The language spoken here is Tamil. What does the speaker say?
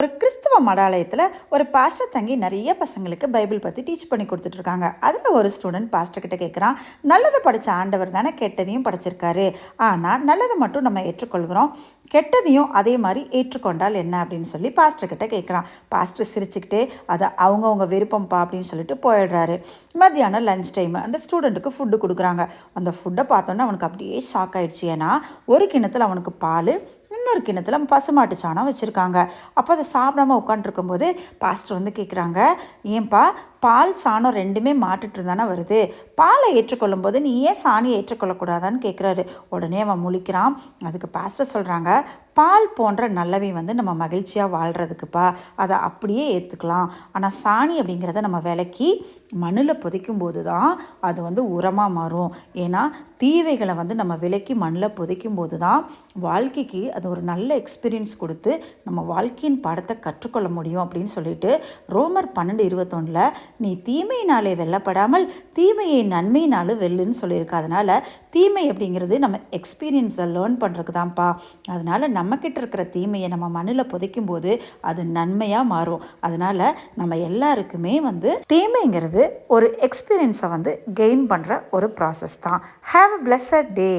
ஒரு கிறிஸ்தவ மடாலயத்தில் ஒரு பாஸ்டர் தங்கி நிறைய பசங்களுக்கு பைபிள் பற்றி டீச் பண்ணி கொடுத்துட்ருக்காங்க. அதில் ஒரு ஸ்டூடெண்ட் பாஸ்டர்கிட்ட கேட்குறான், நல்லதை படித்த ஆண்டவர் தானே கெட்டதையும் படைச்சிருக்காரு, ஆனால் நல்லதை மட்டும் நம்ம ஏற்றுக்கொள்கிறோம், கெட்டதையும் அதே மாதிரி ஏற்றுக்கொண்டால் என்ன அப்படின்னு சொல்லி பாஸ்டர்கிட்ட கேட்குறான். பாஸ்டர் சிரிச்சுக்கிட்டே அதை அவங்கவுங்க விருப்பம்ப்பா அப்படின்னு சொல்லிட்டு போயிடுறாரு. மத்தியானம் லஞ்ச் டைம் அந்த ஸ்டூடெண்ட்டுக்கு ஃபுட்டு கொடுக்குறாங்க. அந்த ஃபுட்டை பார்த்தோன்னே அவனுக்கு அப்படியே ஷாக் ஆகிடுச்சு. ஏன்னா ஒரு கிண்ணத்தில் அவனுக்கு பால், இன்னொரு கிண்ணத்தில் பசுமாட்டு சாணம் வச்சுருக்காங்க. அப்போ அதை சாப்பிடாம உட்காண்ட்ருக்கும்போது பாஸ்டர் வந்து கேட்குறாங்க, ஏன்பா பால் சாணம் ரெண்டுமே மாட்டுட்டு தானே வருது, பாலை ஏற்றுக்கொள்ளும் போது நீ ஏன் சாணியை ஏற்றுக்கொள்ளக்கூடாதான்னு கேட்குறாரு. உடனே அவன் முழிக்கிறான். அதுக்கு பாஸ்டர் சொல்கிறாங்க, பால் போன்ற நல்லவை வந்து நம்ம மகிழ்ச்சியாக வாழ்கிறதுக்குப்பா, அதை அப்படியே ஏற்றுக்கலாம். ஆனால் சாணி அப்படிங்கிறத நம்ம விலக்கி மண்ணில் புதைக்கும் போது தான் அது வந்து உரமாக மாறும். ஏன்னா தீவைகளை வந்து நம்ம விலக்கி மண்ணில் புதைக்கும் போது தான் வாழ்க்கைக்கு அது ஒரு நல்ல எக்ஸ்பீரியன்ஸ் கொடுத்து நம்ம வாழ்க்கையின் பாடத்தை கற்றுக்கொள்ள முடியும் அப்படின்னு சொல்லிட்டு ரோமர் 12:21 நீ தீமையினாலே வெல்லப்படாமல் தீமையை நன்மையினாலும் வெல்லுன்னு சொல்லியிருக்கு. அதனால் தீமை அப்படிங்கிறது நம்ம எக்ஸ்பீரியன்ஸை லேர்ன் பண்ணுறதுக்கு தான்ப்பா. அதனால் நம்மக்கிட்ட இருக்கிற தீமையை நம்ம மண்ணில் புதைக்கும் போது அது நன்மையாக மாறும். அதனால் நம்ம எல்லாருக்குமே வந்து தீமைங்கிறது ஒரு எக்ஸ்பீரியன்ஸை வந்து கெயின் பண்ணுற ஒரு ப்ராசஸ் தான். Have a blessed day.